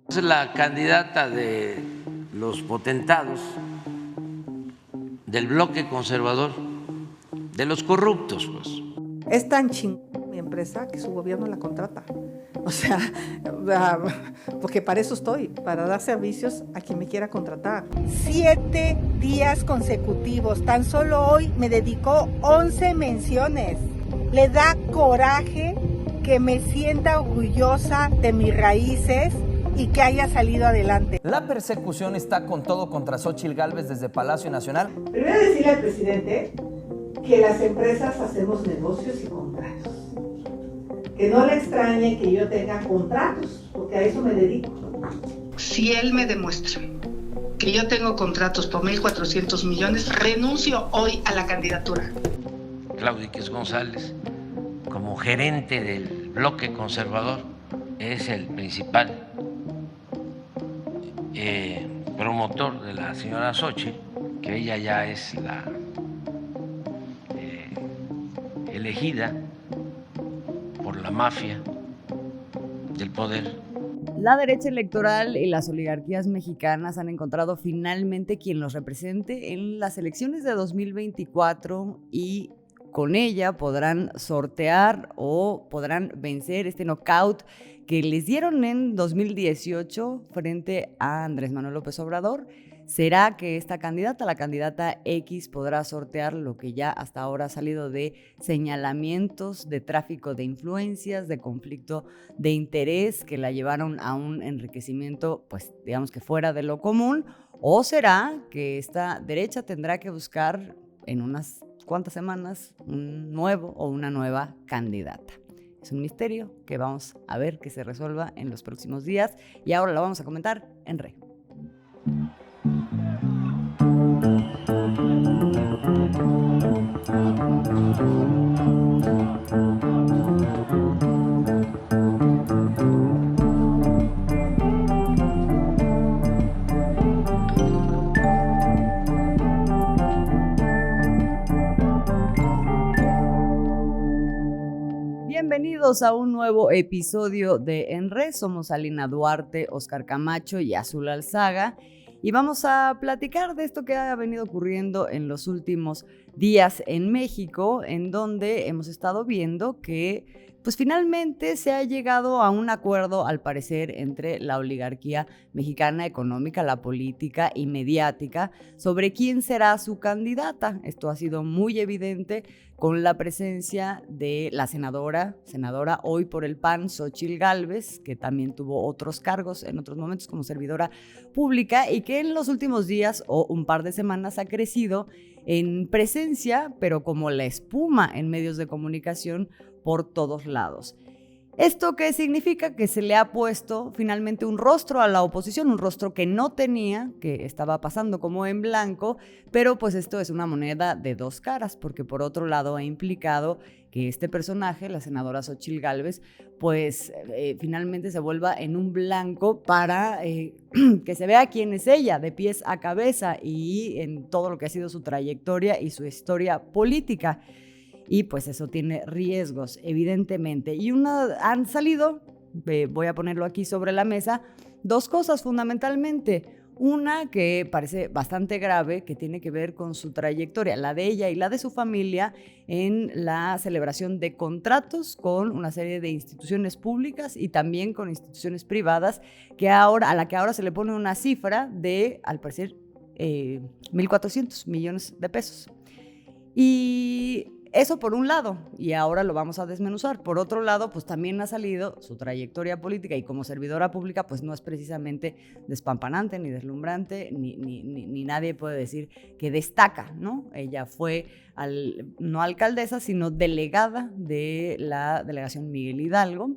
Es la candidata de los potentados del bloque conservador, de los corruptos, pues. Es tan chingón mi empresa que su gobierno la contrata. O sea, porque para eso estoy, para dar servicios a quien me quiera contratar. 7 días consecutivos, tan solo hoy me dedicó 11 menciones. Le da coraje que me sienta orgullosa de mis raíces y que haya salido adelante. La persecución está con todo contra Xóchitl Gálvez desde Palacio Nacional. Primero decirle al presidente que las empresas hacemos negocios y contratos. Que no le extrañe que yo tenga contratos, porque a eso me dedico. Si él me demuestra que yo tengo contratos por 1.400 millones, renuncio hoy a la candidatura. Claudio X González, como gerente del bloque conservador, es el principal promotor de la señora Xóchitl, que ella ya es la elegida por la mafia del poder. La derecha electoral y las oligarquías mexicanas han encontrado finalmente quien los represente en las elecciones de 2024 y con ella podrán sortear o podrán vencer este knockout que les dieron en 2018 frente a Andrés Manuel López Obrador. ¿Será que esta candidata, la candidata X, podrá sortear lo que ya hasta ahora ha salido de señalamientos de tráfico de influencias, de conflicto de interés que la llevaron a un enriquecimiento, pues digamos que fuera de lo común? ¿O será que esta derecha tendrá que buscar en unas cuantas semanas un nuevo o una nueva candidata? Es un misterio que vamos a ver que se resuelva en los próximos días y ahora lo vamos a comentar en Re. Bienvenidos a un nuevo episodio de En Re. Somos Alina Duarte, Oscar Camacho y Azul Alzaga. Y vamos a platicar de esto que ha venido ocurriendo en los últimos días en México, en donde hemos estado viendo que pues finalmente se ha llegado a un acuerdo, al parecer, entre la oligarquía mexicana económica, la política y mediática sobre quién será su candidata. Esto ha sido muy evidente con la presencia de la senadora hoy por el PAN, Xóchitl Gálvez, que también tuvo otros cargos en otros momentos como servidora pública y que en los últimos días o un par de semanas ha crecido en presencia, pero como la espuma en medios de comunicación por todos lados. ¿Esto qué significa? Que se le ha puesto finalmente un rostro a la oposición, un rostro que no tenía, que estaba pasando como en blanco, pero pues esto es una moneda de dos caras, porque por otro lado ha implicado que este personaje, la senadora Xóchitl Gálvez, pues finalmente se vuelva en un blanco para que se vea quién es ella, de pies a cabeza y en todo lo que ha sido su trayectoria y su historia política. Y pues eso tiene riesgos, evidentemente. Y han salido, voy a ponerlo aquí sobre la mesa, dos cosas fundamentalmente. Una que parece bastante grave, que tiene que ver con su trayectoria, la de ella y la de su familia, en la celebración de contratos con una serie de instituciones públicas y también con instituciones privadas, a la que ahora se le pone una cifra de, al parecer, 1.400 millones de pesos. Y eso por un lado, y ahora lo vamos a desmenuzar. Por otro lado, pues también ha salido su trayectoria política y como servidora pública, pues no es precisamente despampanante ni deslumbrante, ni nadie puede decir que destaca, ¿no? Ella fue no alcaldesa, sino delegada de la delegación Miguel Hidalgo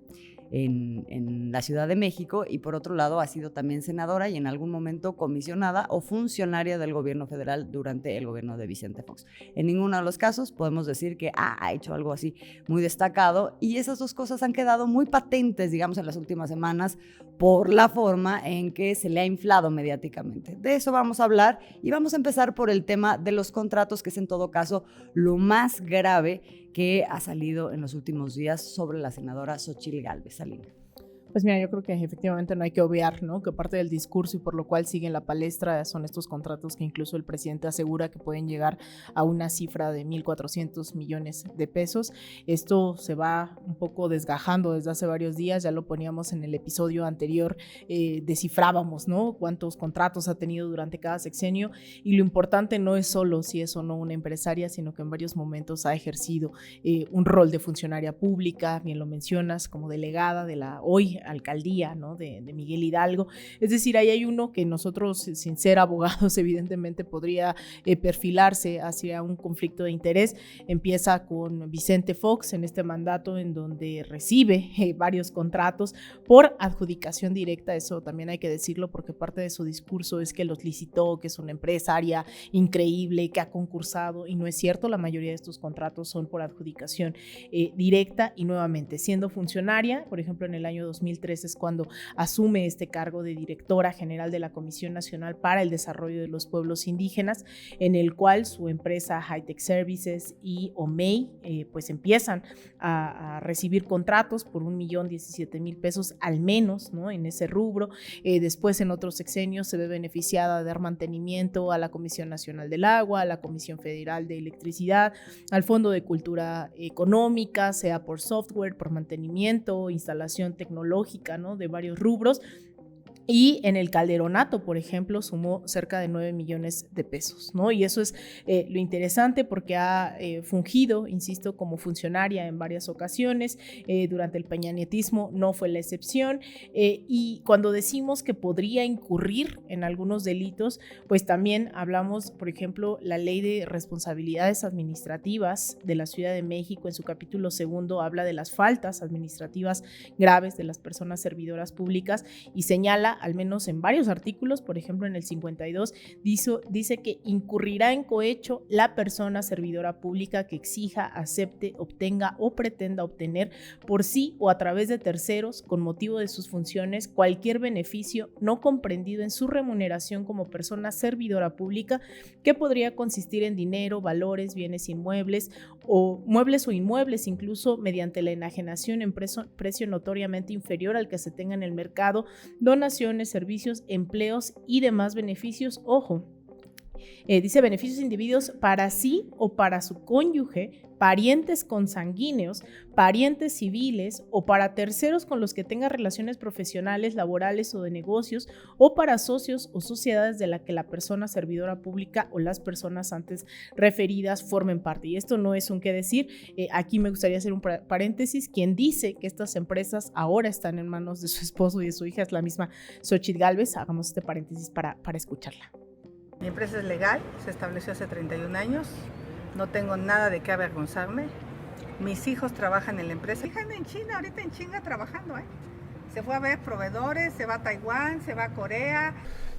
en la Ciudad de México, y por otro lado ha sido también senadora y en algún momento comisionada o funcionaria del gobierno federal durante el gobierno de Vicente Fox. En ninguno de los casos podemos decir que ha hecho algo así muy destacado, y esas dos cosas han quedado muy patentes, digamos, en las últimas semanas por la forma en que se le ha inflado mediáticamente. De eso vamos a hablar y vamos a empezar por el tema de los contratos, que es en todo caso lo más grave que ha salido en los últimos días sobre la senadora Xóchitl Gálvez. Alina. Pues mira, yo creo que efectivamente no hay que obviar, ¿no?, que parte del discurso y por lo cual sigue en la palestra son estos contratos que incluso el presidente asegura que pueden llegar a una cifra de 1,400 millones de pesos. Esto se va un poco desgajando desde hace varios días, ya lo poníamos en el episodio anterior, descifrábamos, ¿no?, cuántos contratos ha tenido durante cada sexenio, y lo importante no es solo si es o no una empresaria, sino que en varios momentos ha ejercido un rol de funcionaria pública, bien lo mencionas, como delegada de la hoy alcaldía, ¿no?, de Miguel Hidalgo. Es decir, ahí hay uno que nosotros, sin ser abogados, evidentemente podría perfilarse hacia un conflicto de interés. Empieza con Vicente Fox en este mandato en donde recibe varios contratos por adjudicación directa. Eso también hay que decirlo, porque parte de su discurso es que los licitó, que es una empresaria increíble, que ha concursado, y no es cierto. La mayoría de estos contratos son por adjudicación directa, y nuevamente siendo funcionaria. Por ejemplo, en el año 2013 es cuando asume este cargo de directora general de la Comisión Nacional para el Desarrollo de los Pueblos Indígenas, en el cual su empresa Hightech Services y OMEI pues empiezan a recibir contratos por 1,017,000 pesos al menos, ¿no?, en ese rubro. Después, en otros sexenios, se ve beneficiada de dar mantenimiento a la Comisión Nacional del Agua, a la Comisión Federal de Electricidad, al Fondo de Cultura Económica, sea por software, por mantenimiento, instalación tecnológica, ¿no?, de varios rubros. Y en el Calderonato, por ejemplo, sumó cerca de 9 millones de pesos, ¿no? Y eso es lo interesante, porque ha fungido, insisto, como funcionaria en varias ocasiones. Durante el peñanietismo no fue la excepción. Y cuando decimos que podría incurrir en algunos delitos, pues también hablamos, por ejemplo, la Ley de Responsabilidades Administrativas de la Ciudad de México, en su capítulo 2, habla de las faltas administrativas graves de las personas servidoras públicas y señala, al menos en varios artículos, por ejemplo en el 52, dice que incurrirá en cohecho la persona servidora pública que exija, acepte, obtenga o pretenda obtener por sí o a través de terceros, con motivo de sus funciones, cualquier beneficio no comprendido en su remuneración como persona servidora pública, que podría consistir en dinero, valores, bienes inmuebles o muebles o inmuebles, incluso mediante la enajenación en precio notoriamente inferior al que se tenga en el mercado, donaciones, servicios, empleos y demás beneficios. Ojo, dice beneficios individuos para sí o para su cónyuge, parientes consanguíneos, parientes civiles o para terceros con los que tenga relaciones profesionales, laborales o de negocios, o para socios o sociedades de la que la persona servidora pública o las personas antes referidas formen parte. Y esto no es un qué decir. Aquí me gustaría hacer un paréntesis. Quien dice que estas empresas ahora están en manos de su esposo y de su hija es la misma Xóchitl Gálvez. Hagamos este paréntesis para escucharla. Mi empresa es legal, se estableció hace 31 años, no tengo nada de qué avergonzarme. Mis hijos trabajan en la empresa. Hija en China, ahorita en China trabajando, Se fue a ver proveedores, se va a Taiwán, se va a Corea.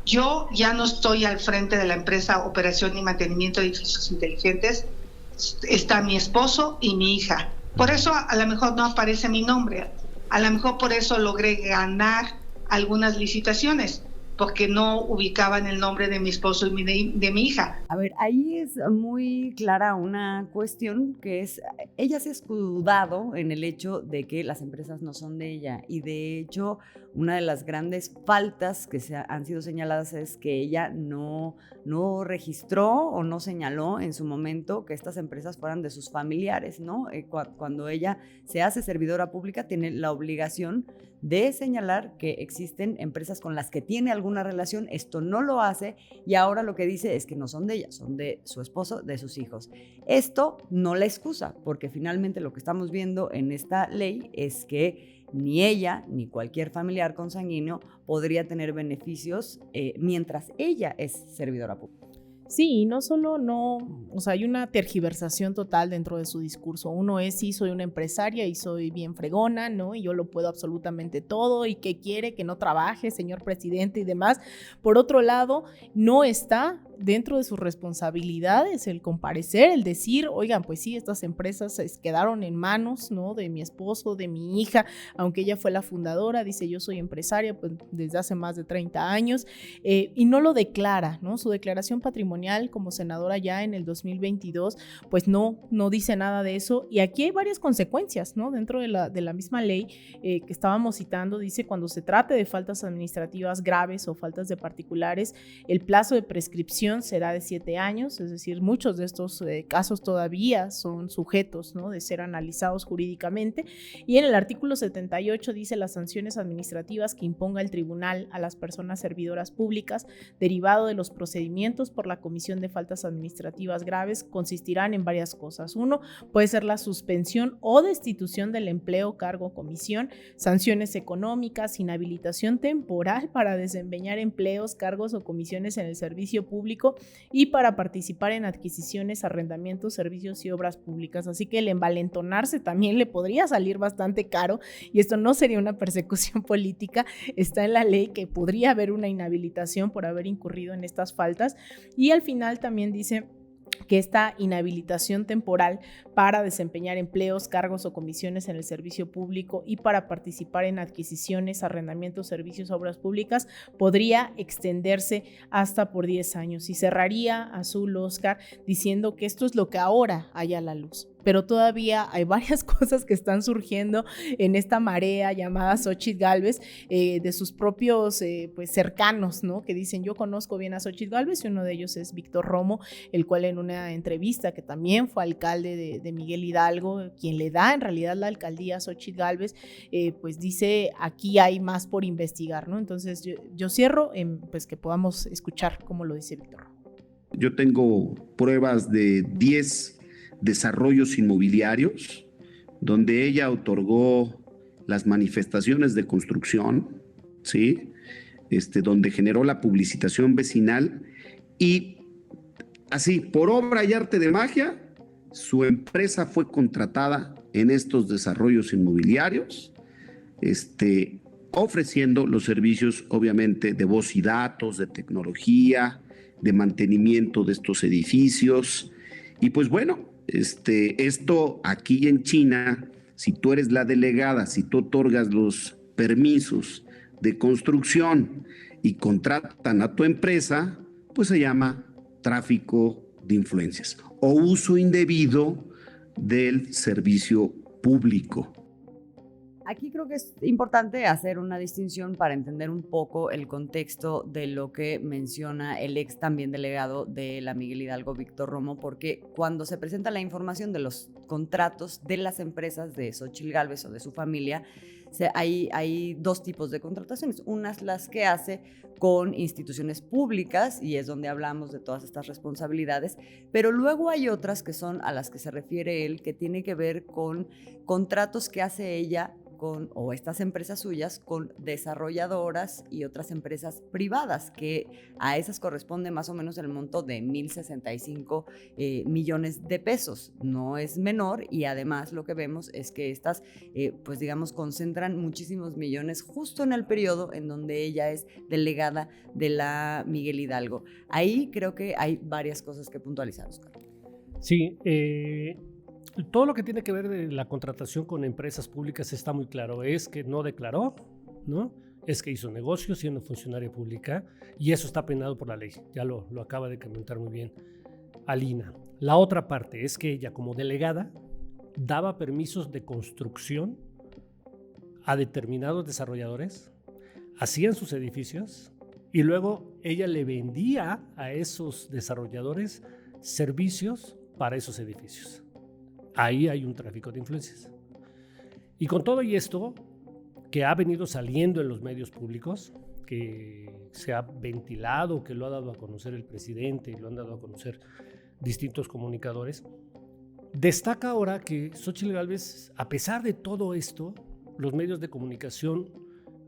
Yo ya no estoy al frente de la empresa Operación y Mantenimiento de Edificios Inteligentes. Está mi esposo y mi hija. Por eso a lo mejor no aparece mi nombre. A lo mejor por eso logré ganar algunas licitaciones, porque no ubicaban el nombre de mi esposo y de mi hija. A ver, ahí es muy clara una cuestión, que es, ella se ha escudado en el hecho de que las empresas no son de ella, y de hecho una de las grandes faltas que han sido señaladas es que ella no registró o no señaló en su momento que estas empresas fueran de sus familiares, ¿no? Cuando ella se hace servidora pública, tiene la obligación de señalar que existen empresas con las que tiene alguna relación. Esto no lo hace, y ahora lo que dice es que no son de ella, son de su esposo, de sus hijos. Esto no la excusa, porque finalmente lo que estamos viendo en esta ley es que ni ella ni cualquier familiar consanguíneo podría tener beneficios mientras ella es servidora pública. Sí, y no solo o sea, hay una tergiversación total dentro de su discurso. Uno es, sí, soy una empresaria y soy bien fregona, ¿no? Y yo lo puedo absolutamente todo, y ¿qué quiere? Que no trabaje, señor presidente y demás. Por otro lado, no está dentro de sus responsabilidades el comparecer, el decir, oigan, pues sí, estas empresas quedaron en manos, ¿no?, de mi esposo, de mi hija, aunque ella fue la fundadora, dice, yo soy empresaria pues, desde hace más de 30 años, y no lo declara, ¿no? Su declaración patrimonial como senadora ya en el 2022, pues no dice nada de eso, y aquí hay varias consecuencias, ¿no? Dentro de la misma ley que estábamos citando, dice, cuando se trate de faltas administrativas graves o faltas de particulares, el plazo de prescripción será de 7 años, es decir, muchos de estos casos todavía son sujetos, ¿no?, de ser analizados jurídicamente, y en el artículo 78 dice las sanciones administrativas que imponga el tribunal a las personas servidoras públicas derivado de los procedimientos por la comisión de faltas administrativas graves consistirán en varias cosas. Uno, puede ser la suspensión o destitución del empleo, cargo o comisión, sanciones económicas, inhabilitación temporal para desempeñar empleos, cargos o comisiones en el servicio público y para participar en adquisiciones, arrendamientos, servicios y obras públicas. Así que el envalentonarse también le podría salir bastante caro, y esto no sería una persecución política, está en la ley que podría haber una inhabilitación por haber incurrido en estas faltas, y al final también dice que esta inhabilitación temporal para desempeñar empleos, cargos o comisiones en el servicio público y para participar en adquisiciones, arrendamientos, servicios, obras públicas podría extenderse hasta por 10 años. Y cerraría Azul, Oscar, diciendo que esto es lo que ahora hay a la luz, pero todavía hay varias cosas que están surgiendo en esta marea llamada Xóchitl Gálvez, de sus propios pues cercanos, ¿no?, que dicen, yo conozco bien a Xóchitl Gálvez, y uno de ellos es Víctor Romo, el cual en una entrevista, que también fue alcalde de Miguel Hidalgo, quien le da en realidad la alcaldía a Xóchitl Gálvez, pues dice, aquí hay más por investigar, ¿no? Entonces yo cierro en pues que podamos escuchar cómo lo dice Víctor Romo. Yo tengo pruebas de 10 desarrollos inmobiliarios donde ella otorgó las manifestaciones de construcción, ¿sí? Donde generó la publicitación vecinal, y así, por obra y arte de magia, su empresa fue contratada en estos desarrollos inmobiliarios, ofreciendo los servicios, obviamente, de voz y datos, de tecnología, de mantenimiento de estos edificios. Y pues bueno, esto aquí en China, si tú eres la delegada, si tú otorgas los permisos de construcción y contratan a tu empresa, pues se llama tráfico de influencias o uso indebido del servicio público. Aquí creo que es importante hacer una distinción para entender un poco el contexto de lo que menciona el ex también delegado de la Miguel Hidalgo, Víctor Romo, porque cuando se presenta la información de los contratos de las empresas de Xóchitl Gálvez o de su familia, hay dos tipos de contrataciones. Unas las que hace con instituciones públicas, y es donde hablamos de todas estas responsabilidades, pero luego hay otras que son a las que se refiere él, que tiene que ver con contratos que hace ella o estas empresas suyas con desarrolladoras y otras empresas privadas, que a esas corresponde más o menos el monto de 1,065 millones de pesos. No es menor, y además lo que vemos es que estas, pues digamos, concentran muchísimos millones justo en el periodo en donde ella es delegada de la Miguel Hidalgo. Ahí creo que hay varias cosas que puntualizar, Oscar. Sí, todo lo que tiene que ver de la contratación con empresas públicas está muy claro. Es que no declaró, ¿no? Es que hizo negocios siendo funcionaria pública, y eso está penado por la ley. Ya lo acaba de comentar muy bien Alina. La otra parte es que ella, como delegada, daba permisos de construcción a determinados desarrolladores, hacían sus edificios y luego ella le vendía a esos desarrolladores servicios para esos edificios. Ahí hay un tráfico de influencias. Y con todo y esto que ha venido saliendo en los medios públicos, que se ha ventilado, que lo ha dado a conocer el presidente y lo han dado a conocer distintos comunicadores, destaca ahora que Xóchitl Gálvez, a pesar de todo esto, los medios de comunicación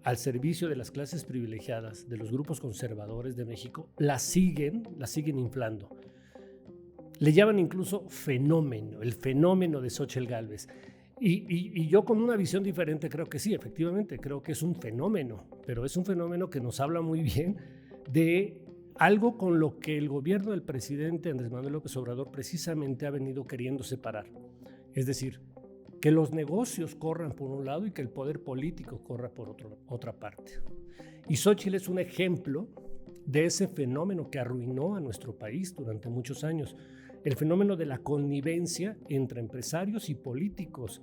al servicio de las clases privilegiadas, de los grupos conservadores de México, la siguen inflando. Le llaman incluso fenómeno, el fenómeno de Xóchitl Gálvez. Y yo con una visión diferente creo que sí, efectivamente, creo que es un fenómeno, pero es un fenómeno que nos habla muy bien de algo con lo que el gobierno del presidente Andrés Manuel López Obrador precisamente ha venido queriendo separar. Es decir, que los negocios corran por un lado y que el poder político corra por otra parte. Y Xóchitl es un ejemplo de ese fenómeno que arruinó a nuestro país durante muchos años, el fenómeno de la connivencia entre empresarios y políticos,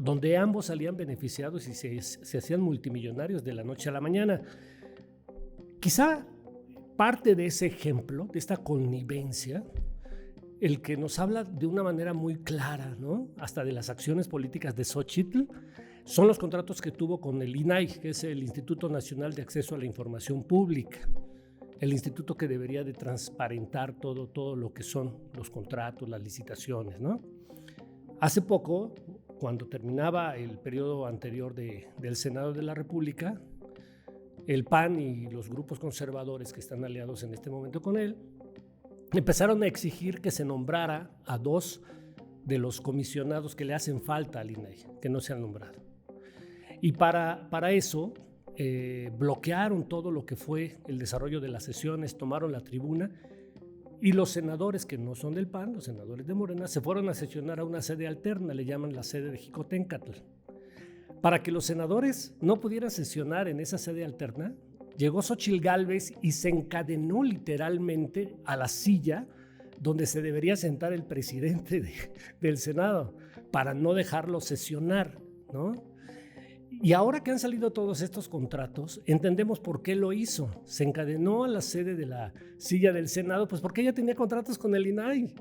donde ambos salían beneficiados y se hacían multimillonarios de la noche a la mañana. Quizá parte de ese ejemplo, de esta connivencia, el que nos habla de una manera muy clara, ¿no?, hasta de las acciones políticas de Xóchitl, son los contratos que tuvo con el INAI, que es el Instituto Nacional de Acceso a la Información Pública, el instituto que debería de transparentar todo lo que son los contratos, las licitaciones, ¿no? Hace poco, cuando terminaba el periodo anterior del Senado de la República, el PAN y los grupos conservadores que están aliados en este momento con él empezaron a exigir que se nombrara a 2 de los comisionados que le hacen falta al INAI, que no se han nombrado. Y para eso bloquearon todo lo que fue el desarrollo de las sesiones, tomaron la tribuna, y los senadores que no son del PAN, los senadores de Morena, se fueron a sesionar a una sede alterna, le llaman la sede de Jicotencatl. Para que los senadores no pudieran sesionar en esa sede alterna, llegó Xóchitl Gálvez y se encadenó literalmente a la silla donde se debería sentar el presidente del Senado para no dejarlo sesionar, ¿no? Y ahora que han salido todos estos contratos, entendemos por qué lo hizo. Se encadenó a la sede de la silla del Senado, pues porque ella tenía contratos con el INAI,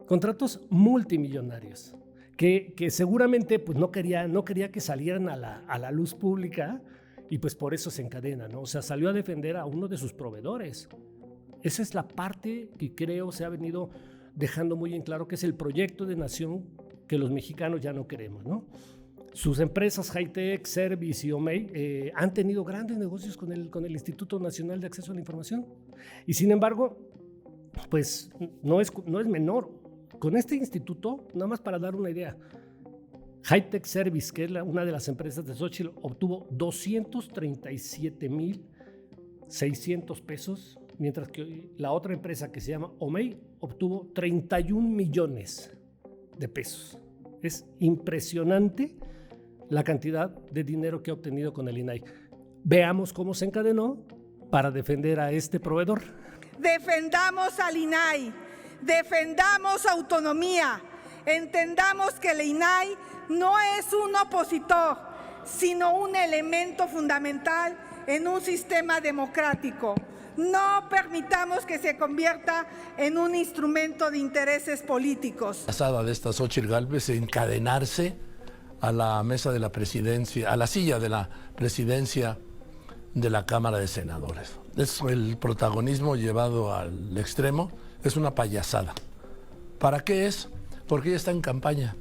contratos multimillonarios, que seguramente pues no quería que salieran a la luz pública, y pues por eso se encadena, ¿no? O sea, salió a defender a uno de sus proveedores. Esa es la parte que creo se ha venido dejando muy en claro, que es el proyecto de nación que los mexicanos ya no queremos, ¿no? Sus empresas Hi-Tech, Service y Omey han tenido grandes negocios con el Instituto Nacional de Acceso a la Información. Y sin embargo, pues no es menor. Con este instituto, nada más para dar una idea, Hi-Tech Service, que es una de las empresas de Xóchitl, obtuvo 237,600 pesos, mientras que la otra empresa, que se llama Omey, obtuvo 31 millones de pesos. Es impresionante la cantidad de dinero que ha obtenido con el INAI. Veamos cómo se encadenó para defender a este proveedor. Defendamos al INAI, defendamos autonomía, entendamos que el INAI no es un opositor, sino un elemento fundamental en un sistema democrático. No permitamos que se convierta en un instrumento de intereses políticos. Pasada de esta Xóchitl Gálvez, encadenarse a la mesa de la presidencia, a la silla de la presidencia de la Cámara de Senadores. Es el protagonismo llevado al extremo, es una payasada. ¿Para qué es? Porque ella está en campaña.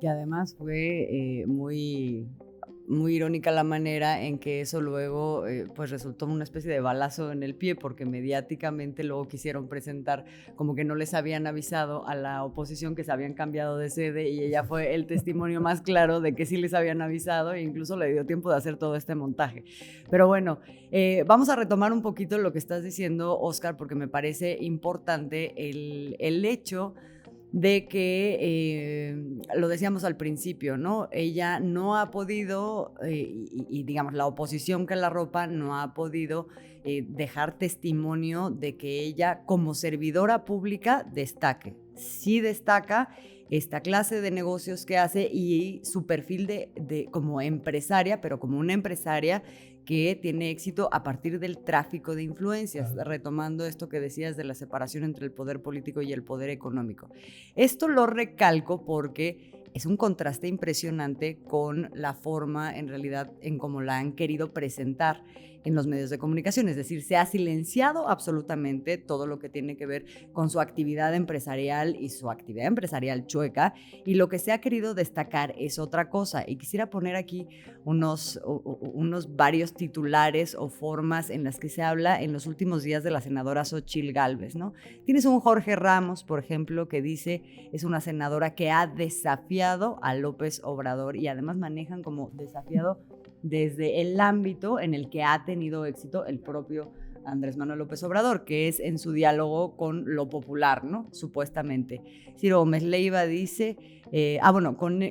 Y además fue muy irónica la manera en que eso luego pues resultó una especie de balazo en el pie, porque mediáticamente luego quisieron presentar como que no les habían avisado a la oposición que se habían cambiado de sede, y ella fue el testimonio más claro de que sí les habían avisado, e incluso le dio tiempo de hacer todo este montaje. Pero bueno, vamos a retomar un poquito lo que estás diciendo, Óscar, porque me parece importante el hecho de que, lo decíamos al principio, ¿no? Ella no ha podido, y digamos, la oposición que la arropa no ha podido dejar testimonio de que ella como servidora pública destaque. Sí destaca esta clase de negocios que hace y su perfil de como empresaria, pero como una empresaria que tiene éxito a partir del tráfico de influencias, retomando esto que decías de la separación entre el poder político y el poder económico. Esto lo recalco porque es un contraste impresionante con la forma, en realidad, en cómo la han querido presentar en los medios de comunicación. Es decir, se ha silenciado absolutamente todo lo que tiene que ver con su actividad empresarial y su actividad empresarial chueca, y lo que se ha querido destacar es otra cosa. Y quisiera poner aquí unos varios titulares o formas en las que se habla en los últimos días de la senadora Xóchitl Gálvez, ¿no? Tienes un Jorge Ramos, por ejemplo, que dice es una senadora que ha desafiado a López Obrador, y además manejan como desafiado desde el ámbito en el que ha tenido éxito el propio Andrés Manuel López Obrador, que es en su diálogo con lo popular, ¿no? Supuestamente. Ciro Gómez Leiva dice,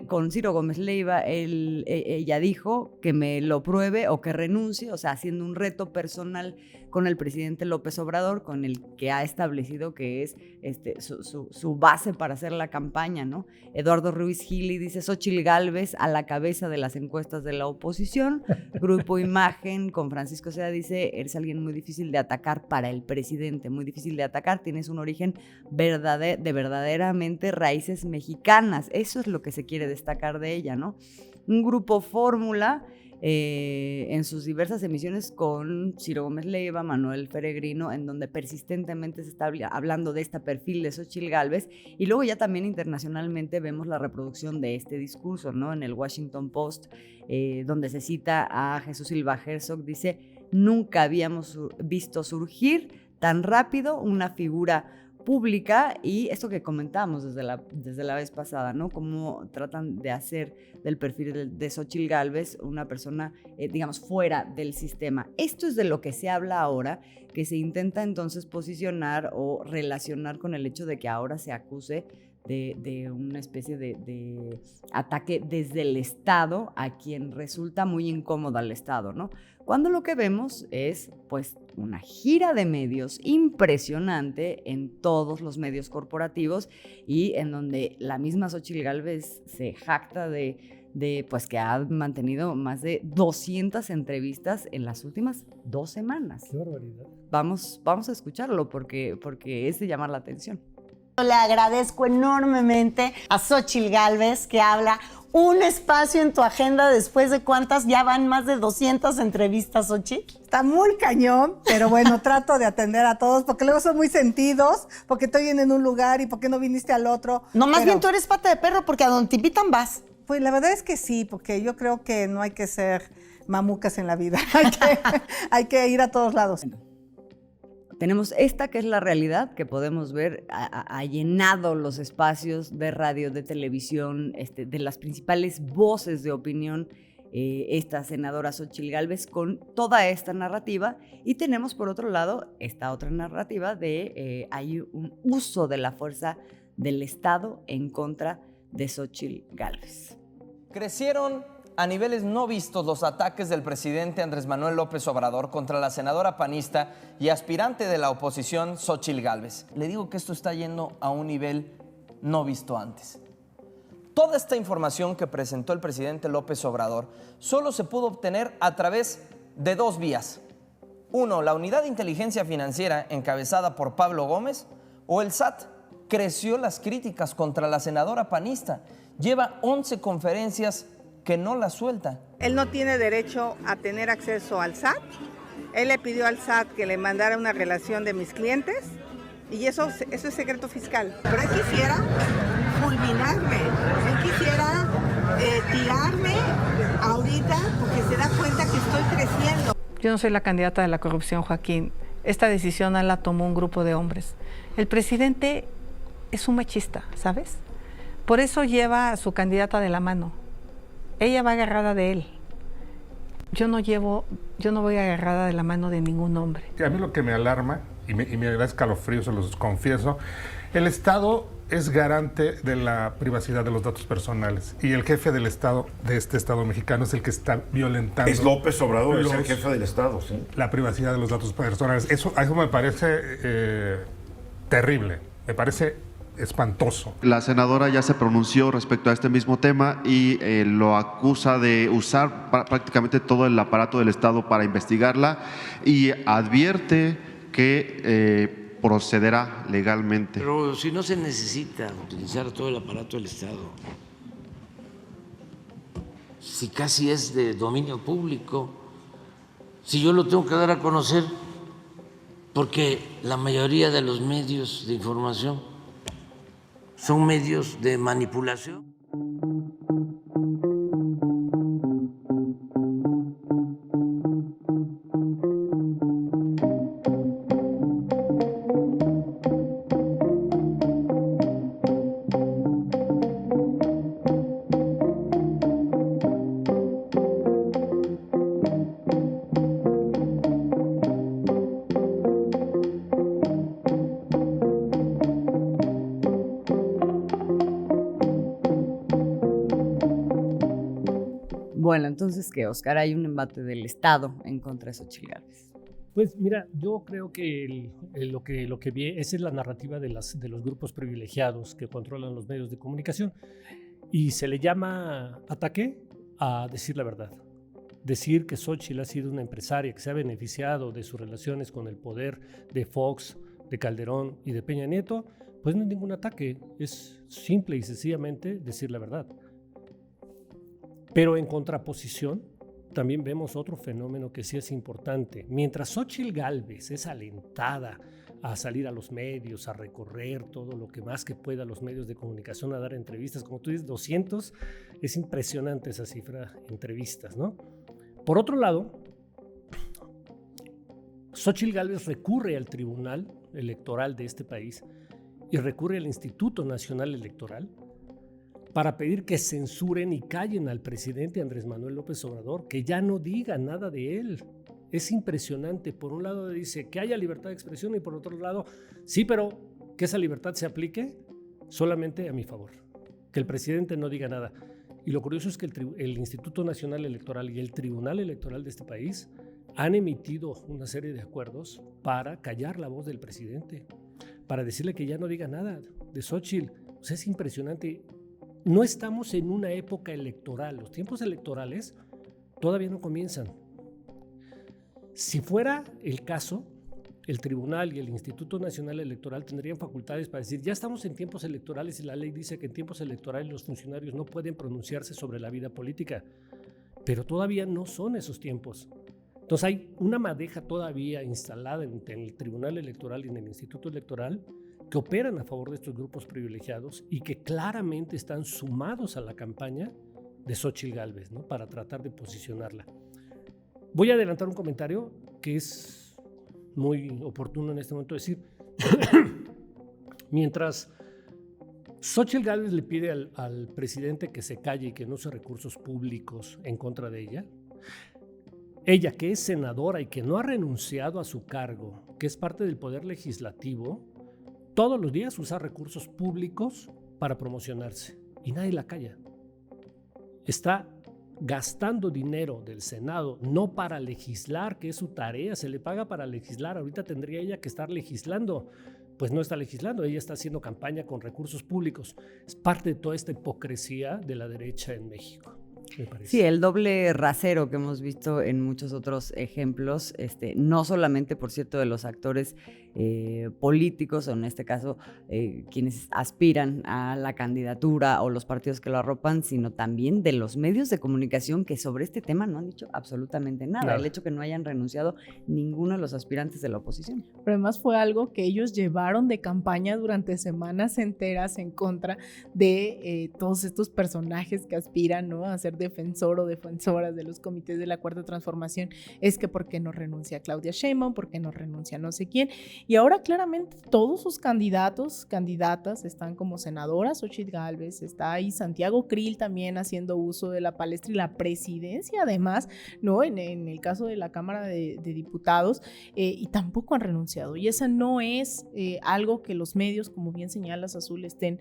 con Ciro Gómez Leiva ella dijo que me lo pruebe o que renuncie, o sea, haciendo un reto personal con el presidente López Obrador, con el que ha establecido que es su base para hacer la campaña, ¿no? Eduardo Ruiz Gili dice, Xóchitl Gálvez a la cabeza de las encuestas de la oposición. Grupo Imagen con Francisco Sea dice, eres alguien muy difícil de atacar para el presidente, muy difícil de atacar, tienes un origen de verdaderamente raíces mexicanas, eso es lo que se quiere destacar de ella, ¿no? Un grupo Fórmula en sus diversas emisiones con Ciro Gómez Leiva, Manuel Peregrino, en donde persistentemente se está hablando de este perfil de Xóchitl Gálvez, y luego ya también internacionalmente vemos la reproducción de este discurso, ¿no? En el Washington Post, donde se cita a Jesús Silva Herzog, dice, nunca habíamos visto surgir tan rápido una figura pública, y esto que comentábamos desde la vez pasada, ¿no? Cómo tratan de hacer del perfil de Xóchitl Gálvez una persona, digamos, fuera del sistema. Esto es de lo que se habla ahora, que se intenta entonces posicionar o relacionar con el hecho de que ahora se acuse de una especie de ataque desde el Estado a quien resulta muy incómodo al Estado, ¿no? Cuando lo que vemos es, pues, una gira de medios impresionante en todos los medios corporativos, y en donde la misma Xóchitl Gálvez se jacta de pues que ha mantenido más de 200 entrevistas en las últimas 2 semanas. Qué barbaridad. Vamos a escucharlo porque es de llamar la atención. Le agradezco enormemente a Xóchitl Gálvez, que habla un espacio en tu agenda después de cuántas, ya van más de 200 entrevistas, Xóchitl. Está muy cañón, pero bueno, trato de atender a todos, porque luego son muy sentidos, porque estoy en un lugar y por qué no viniste al otro. No, más bien tú eres pata de perro, porque a donde te invitan vas. Pues la verdad es que sí, porque yo creo que no hay que ser mamucas en la vida, hay que ir a todos lados. Tenemos esta que es la realidad, que podemos ver, ha llenado los espacios de radio, de televisión, de las principales voces de opinión, esta senadora Xóchitl Gálvez, con toda esta narrativa. Y tenemos por otro lado esta otra narrativa de hay un uso de la fuerza del Estado en contra de Xóchitl Gálvez. Crecieron a niveles no vistos los ataques del presidente Andrés Manuel López Obrador contra la senadora panista y aspirante de la oposición Xóchitl Gálvez. Le digo que esto está yendo a un nivel no visto antes. Toda esta información que presentó el presidente López Obrador solo se pudo obtener a través de 2 vías. 1, la Unidad de Inteligencia Financiera encabezada por Pablo Gómez, o el SAT. Creció las críticas contra la senadora panista. Lleva 11 conferencias que no la suelta. Él no tiene derecho a tener acceso al SAT. Él le pidió al SAT que le mandara una relación de mis clientes, y eso es secreto fiscal. Pero él quisiera fulminarme, él quisiera tirarme ahorita porque se da cuenta que estoy creciendo. Yo no soy la candidata de la corrupción, Joaquín. Esta decisión la tomó un grupo de hombres. El presidente es un machista, ¿sabes? Por eso lleva a su candidata de la mano. Ella va agarrada de él. Yo no voy agarrada de la mano de ningún hombre. A mí lo que me alarma, y me da escalofrío, se los confieso, el Estado es garante de la privacidad de los datos personales, y el jefe del Estado, de este Estado mexicano, es el que está violentando... Es López Obrador, es el jefe del Estado, sí. La privacidad de los datos personales. Eso me parece terrible, me parece espantoso. La senadora ya se pronunció respecto a este mismo tema y lo acusa de usar prácticamente todo el aparato del Estado para investigarla, y advierte que procederá legalmente. Pero si no se necesita utilizar todo el aparato del Estado, si casi es de dominio público, si yo lo tengo que dar a conocer, porque la mayoría de los medios de información son medios de manipulación. bueno, entonces, ¿qué, Oscar? Hay un embate del Estado en contra de Xóchitl Gálvez. Pues mira, yo creo que lo que vi, esa es la narrativa de los grupos privilegiados que controlan los medios de comunicación, y se le llama ataque a decir la verdad. Decir que Xóchitl ha sido una empresaria que se ha beneficiado de sus relaciones con el poder de Fox, de Calderón y de Peña Nieto, pues no es ningún ataque, es simple y sencillamente decir la verdad. Pero en contraposición, también vemos otro fenómeno que sí es importante. Mientras Xóchitl Gálvez es alentada a salir a los medios, a recorrer todo lo que más que pueda los medios de comunicación, a dar entrevistas, como tú dices, 200, es impresionante esa cifra, entrevistas, ¿no? Por otro lado, Xóchitl Gálvez recurre al Tribunal Electoral de este país y recurre al Instituto Nacional Electoral para pedir que censuren y callen al presidente Andrés Manuel López Obrador, que ya no diga nada de él. Es impresionante. Por un lado dice que haya libertad de expresión y por otro lado, sí, pero que esa libertad se aplique solamente a mi favor. Que el presidente no diga nada. Y lo curioso es que el Instituto Nacional Electoral y el Tribunal Electoral de este país han emitido una serie de acuerdos para callar la voz del presidente, para decirle que ya no diga nada de Xóchitl. O sea, es impresionante. No estamos en una época electoral. Los tiempos electorales todavía no comienzan. Si fuera el caso, el Tribunal y el Instituto Nacional Electoral tendrían facultades para decir, ya estamos en tiempos electorales y la ley dice que en tiempos electorales los funcionarios no pueden pronunciarse sobre la vida política. Pero todavía no son esos tiempos. Entonces hay una madeja todavía instalada en el Tribunal Electoral y en el Instituto Electoral que operan a favor de estos grupos privilegiados y que claramente están sumados a la campaña de Xóchitl Gálvez, ¿no? Para tratar de posicionarla. Voy a adelantar un comentario que es muy oportuno en este momento decir. Mientras Xóchitl Gálvez le pide al presidente que se calle y que no use recursos públicos en contra de ella, que es senadora y que no ha renunciado a su cargo, que es parte del poder legislativo, todos los días usa recursos públicos para promocionarse y nadie la calla. Está gastando dinero del Senado no para legislar, que es su tarea, se le paga para legislar. Ahorita tendría ella que estar legislando. Pues no está legislando, ella está haciendo campaña con recursos públicos. Es parte de toda esta hipocresía de la derecha en México. Sí, el doble rasero que hemos visto en muchos otros ejemplos, no solamente, por cierto, de los actores políticos, o en este caso quienes aspiran a la candidatura o los partidos que lo arropan, sino también de los medios de comunicación que sobre este tema no han dicho absolutamente nada. El hecho que no hayan renunciado ninguno de los aspirantes de la oposición. Pero además fue algo que ellos llevaron de campaña durante semanas enteras en contra de todos estos personajes que aspiran, ¿no?, a ser defensor o defensoras de los comités de la Cuarta Transformación. Es que ¿por qué no renuncia Claudia Sheinbaum? ¿Por qué no renuncia no sé quién? Y ahora claramente todos sus candidatos, candidatas están como senadoras, Xóchitl Gálvez, está ahí Santiago Krill también haciendo uso de la palestra y la presidencia además, ¿no? En el caso de la Cámara de Diputados, y tampoco han renunciado. Y esa no es algo que los medios, como bien señalas, Azul, estén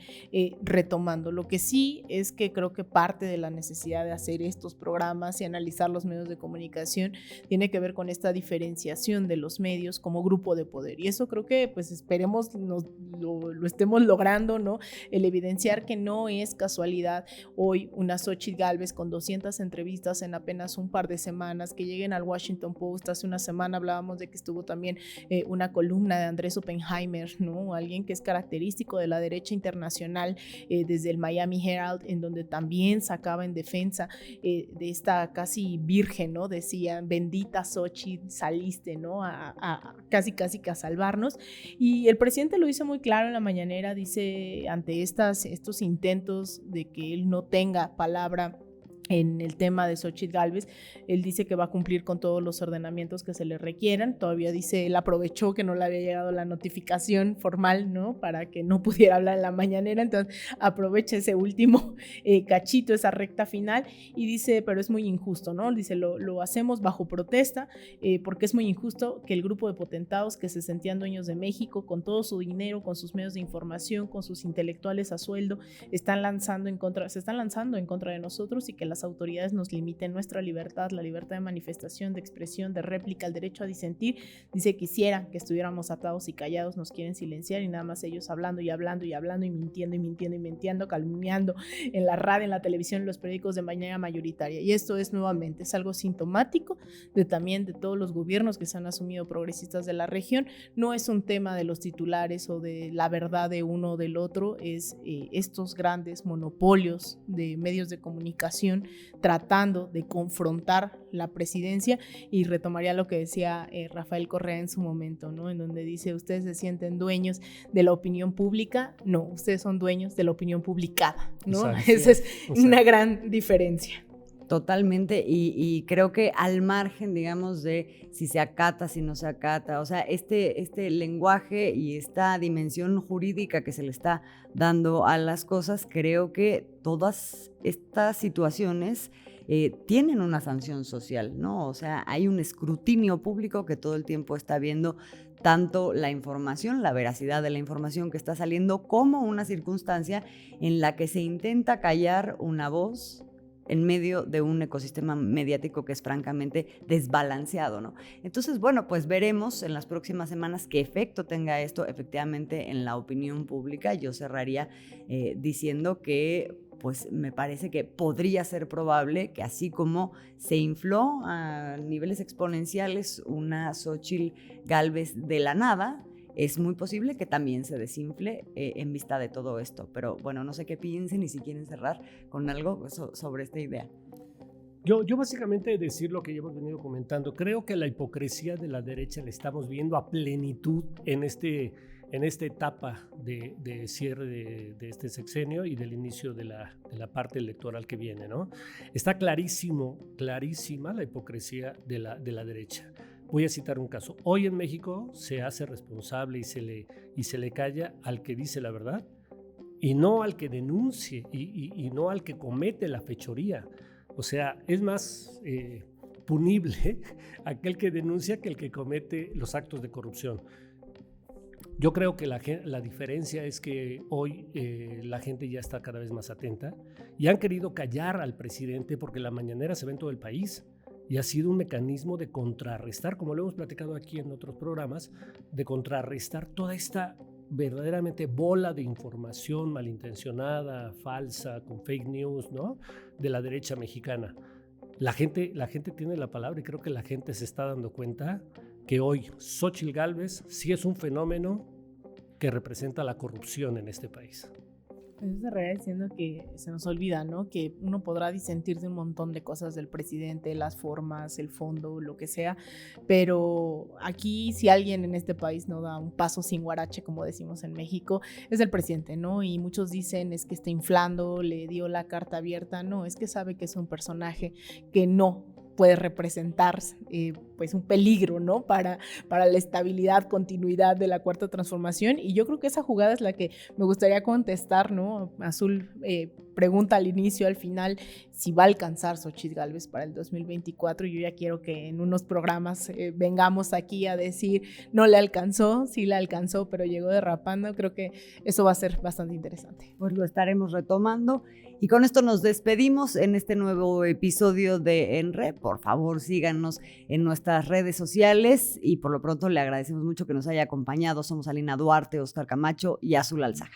retomando. Lo que sí es que creo que parte de la necesidad de hacer estos programas y analizar los medios de comunicación tiene que ver con esta diferenciación de los medios como grupo de poder. Y eso creo que, pues, esperemos lo estemos logrando, ¿no? El evidenciar que no es casualidad hoy una Xóchitl Gálvez con 200 entrevistas en apenas un par de semanas, que lleguen al Washington Post. Hace una semana hablábamos de que estuvo también una columna de Andrés Oppenheimer, ¿no? Alguien que es característico de la derecha internacional, desde el Miami Herald, en donde también sacaba en defensa de esta casi virgen, ¿no? Decían, bendita Xóchitl, saliste, ¿no? A casi que a salvarnos. Y el presidente lo dice muy claro en la mañanera, dice, ante estos intentos de que él no tenga palabra en el tema de Xóchitl Gálvez, él dice que va a cumplir con todos los ordenamientos que se le requieran. Todavía dice, él aprovechó que no le había llegado la notificación formal, ¿no?, para que no pudiera hablar en la mañanera, entonces aprovecha ese último cachito, esa recta final, y dice, pero es muy injusto, ¿no? Dice, lo hacemos bajo protesta, porque es muy injusto que el grupo de potentados que se sentían dueños de México, con todo su dinero, con sus medios de información, con sus intelectuales a sueldo, se están lanzando en contra de nosotros, y que las las autoridades nos limiten nuestra libertad, la libertad de manifestación, de expresión, de réplica, el derecho a disentir. Dice, quisieran que estuviéramos atados y callados, nos quieren silenciar y nada más ellos hablando y hablando y hablando y mintiendo y mintiendo y mintiendo, calumniando en la radio, en la televisión, en los periódicos de manera mayoritaria. Y esto es nuevamente, es algo sintomático también de todos los gobiernos que se han asumido progresistas de la región. No es un tema de los titulares o de la verdad de uno o del otro, es estos grandes monopolios de medios de comunicación tratando de confrontar la presidencia. Y retomaría lo que decía Rafael Correa en su momento, ¿no? En donde dice, ustedes se sienten dueños de la opinión pública. No, ustedes son dueños de la opinión publicada, ¿no? Esa es una gran diferencia. Totalmente, y creo que al margen, digamos, de si se acata, si no se acata, o sea, este lenguaje y esta dimensión jurídica que se le está dando a las cosas, creo que todas estas situaciones tienen una sanción social, ¿no? O sea, hay un escrutinio público que todo el tiempo está viendo tanto la información, la veracidad de la información que está saliendo, como una circunstancia en la que se intenta callar una voz en medio de un ecosistema mediático que es francamente desbalanceado, ¿no? Entonces, bueno, pues veremos en las próximas semanas qué efecto tenga esto efectivamente en la opinión pública. Yo cerraría diciendo que pues me parece que podría ser probable que así como se infló a niveles exponenciales una Xóchitl Gálvez de la nada, es muy posible que también se desinfle en vista de todo esto. Pero bueno, no sé qué piensen y si quieren cerrar con algo sobre esta idea. Yo básicamente decir lo que ya hemos venido comentando. Creo que la hipocresía de la derecha la estamos viendo a plenitud en esta etapa de cierre de este sexenio y del inicio de la parte electoral que viene, ¿no? Está clarísima la hipocresía de la derecha. Voy a citar un caso. Hoy en México se hace responsable y se le calla al que dice la verdad y no al que denuncie y no al que comete la fechoría. O sea, es más punible aquel que denuncia que el que comete los actos de corrupción. Yo creo que la diferencia es que hoy la gente ya está cada vez más atenta y han querido callar al presidente porque la mañanera se ve en todo el país. Y ha sido un mecanismo de contrarrestar, como lo hemos platicado aquí en otros programas, de contrarrestar toda esta verdaderamente bola de información malintencionada, falsa, con fake news, ¿no? De la derecha mexicana. La gente tiene la palabra y creo que la gente se está dando cuenta que hoy Xóchitl Gálvez sí es un fenómeno que representa la corrupción en este país. Eso se refiere diciendo que se nos olvida, ¿no? Que uno podrá disentir de un montón de cosas del presidente, las formas, el fondo, lo que sea, pero aquí si alguien en este país no da un paso sin guarache, como decimos en México, es el presidente, ¿no? Y muchos dicen es que está inflando, le dio la carta abierta. No, es que sabe que es un personaje que no puede representar pues un peligro, ¿no? Para la estabilidad, continuidad de la Cuarta Transformación. Y yo creo que esa jugada es la que me gustaría contestar, ¿no? Azul pregunta al inicio, al final, si va a alcanzar Xóchitl Gálvez para el 2024. Yo ya quiero que en unos programas vengamos aquí a decir, no le alcanzó, sí le alcanzó, pero llegó derrapando. Creo que eso va a ser bastante interesante. Pues lo estaremos retomando. Y con esto nos despedimos en este nuevo episodio de ENRE. Por favor, síganos en nuestras redes sociales y por lo pronto le agradecemos mucho que nos haya acompañado. Somos Alina Duarte, Óscar Camacho y Azul Alzaga.